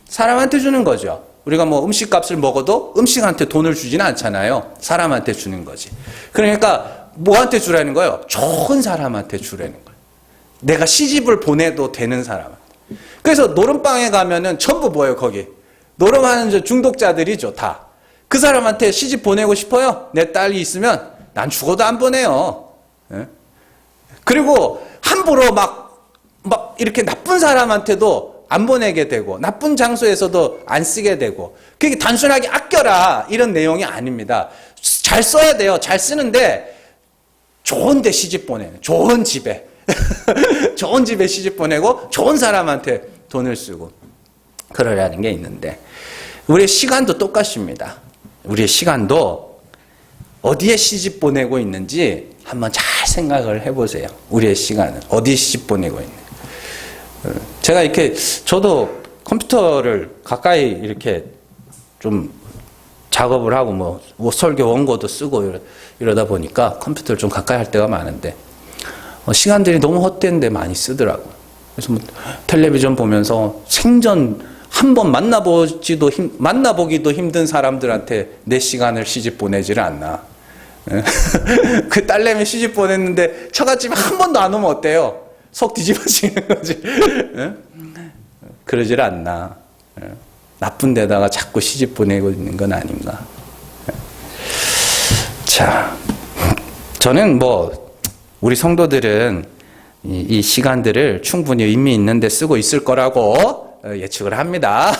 사람한테 주는 거죠. 우리가 뭐 음식값을 먹어도 음식한테 돈을 주지는 않잖아요. 사람한테 주는 거지. 그러니까 뭐한테 주라는 거예요? 좋은 사람한테 주라는 거예요. 내가 시집을 보내도 되는 사람한테. 그래서 노름방에 가면은 전부 뭐예요, 거기? 노름하는 중독자들이죠, 다. 그 사람한테 시집 보내고 싶어요? 내 딸이 있으면 난 죽어도 안 보내요. 예? 그리고 함부로 막 이렇게 나쁜 사람한테도 안 보내게 되고, 나쁜 장소에서도 안 쓰게 되고, 그게 단순하게 아껴라, 이런 내용이 아닙니다. 잘 써야 돼요. 잘 쓰는데, 좋은 데 시집 보내는, 좋은 집에. 좋은 집에 시집 보내고, 좋은 사람한테 돈을 쓰고, 그러라는 게 있는데, 우리의 시간도 똑같습니다. 우리의 시간도 어디에 시집 보내고 있는지 한번 잘 생각을 해보세요. 우리의 시간은 어디에 시집 보내고 있는지. 제가 이렇게, 저도 컴퓨터를 가까이 이렇게 좀 작업을 하고 뭐 설교 원고도 쓰고 이러다 보니까 컴퓨터를 좀 가까이 할 때가 많은데, 시간들이 너무 헛된데 많이 쓰더라고요. 그래서 뭐 텔레비전 보면서 생전 한 번 만나보기도 힘든 사람들한테 내 시간을 시집 보내지를 않나. 그 딸내미 시집 보냈는데 처갓집에 한 번도 안 오면 어때요? 속 뒤집어지는 거지. 그러질 않나. 나쁜 데다가 자꾸 시집 보내고 있는 건 아닌가. 자, 저는 우리 성도들은 이 시간들을 충분히 의미 있는데 쓰고 있을 거라고 예측을 합니다.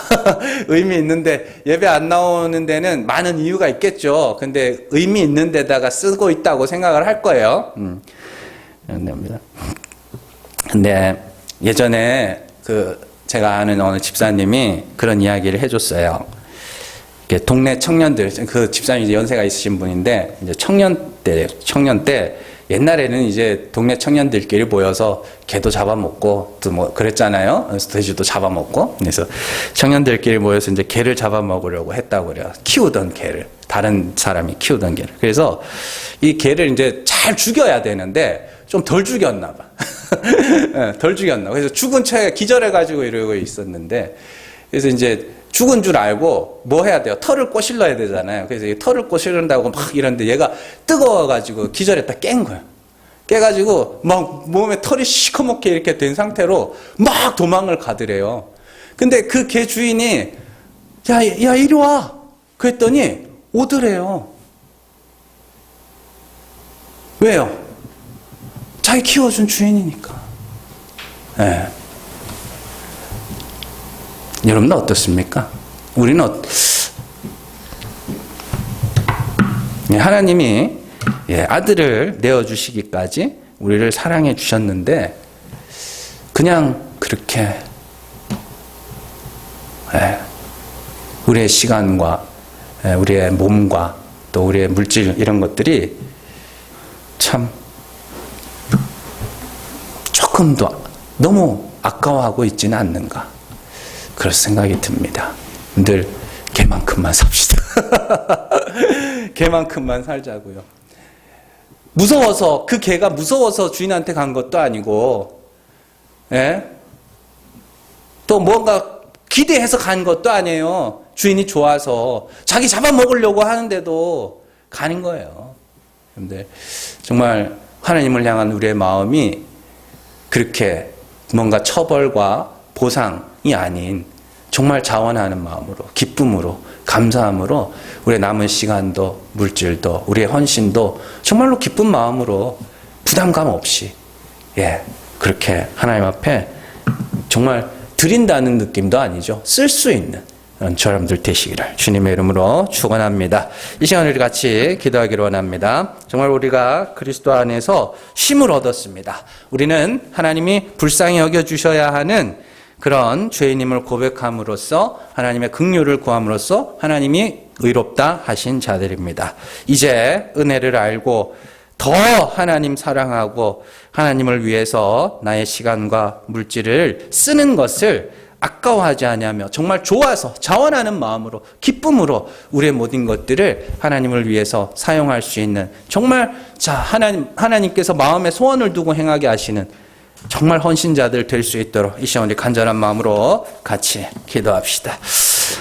의미 있는데, 예배 안 나오는 데는 많은 이유가 있겠죠. 근데 의미 있는 데다가 쓰고 있다고 생각을 할 거예요. 근데 예전에 제가 아는 어느 집사님이 그런 이야기를 해줬어요. 동네 청년들, 그 집사님이 이제 연세가 있으신 분인데, 이제 청년 때, 옛날에는 이제 동네 청년들끼리 모여서 개도 잡아먹고, 또 뭐 그랬잖아요. 그래서 돼지도 잡아먹고. 그래서 청년들끼리 모여서 이제 개를 잡아먹으려고 했다고 그래요. 키우던 개를. 다른 사람이 키우던 개를. 그래서 이 개를 이제 잘 죽여야 되는데, 좀 덜 죽였나 봐. 덜 죽였나. 그래서 죽은 채 기절해가지고 이러고 있었는데, 그래서 이제 죽은 줄 알고 뭐 해야 돼요? 털을 꼬실러야 되잖아요. 그래서 이 털을 꼬실른다고 막 이러는데 얘가 뜨거워가지고 기절했다 깬 거예요. 깨가지고 막 몸에 털이 시커멓게 이렇게 된 상태로 막 도망을 가더래요. 근데 그 개 주인이 야 이리 와. 그랬더니 오더래요. 왜요? 자기 키워준 주인이니까. 네. 여러분은 어떻습니까? 우리는 하나님이 아들을 내어주시기까지 우리를 사랑해 주셨는데, 그냥 그렇게 우리의 시간과 우리의 몸과 또 우리의 물질 이런 것들이 참 조금 더 너무 아까워하고 있지는 않는가, 그런 생각이 듭니다. 늘 걔만큼만 삽시다. 걔만큼만 살자고요. 무서워서, 그 개가 무서워서 주인한테 간 것도 아니고, 또 뭔가 기대해서 간 것도 아니에요. 주인이 좋아서 자기 잡아먹으려고 하는데도 가는 거예요. 그런데 정말 하나님을 향한 우리의 마음이 그렇게 뭔가 처벌과 보상이 아닌 정말 자원하는 마음으로, 기쁨으로, 감사함으로 우리의 남은 시간도 물질도 우리의 헌신도 정말로 기쁜 마음으로 부담감 없이 그렇게 하나님 앞에 정말 드린다는 느낌도 아니죠. 쓸 수 있는, 사람들 되시기를 주님의 이름으로 축원합니다. 이 시간 우리 같이 기도하기를 원합니다. 정말 우리가 그리스도 안에서 쉼을 얻었습니다. 우리는 하나님이 불쌍히 여겨주셔야 하는 그런 죄인임을 고백함으로써 하나님의 긍휼을 구함으로써 하나님이 의롭다 하신 자들입니다. 이제 은혜를 알고 더 하나님 사랑하고 하나님을 위해서 나의 시간과 물질을 쓰는 것을 아까워하지 아니하며 정말 좋아서 자원하는 마음으로 기쁨으로 우리의 모든 것들을 하나님을 위해서 사용할 수 있는 정말 하나님께서 마음에 소원을 두고 행하게 하시는 정말 헌신자들 될 수 있도록 이 시간 우리 간절한 마음으로 같이 기도합시다.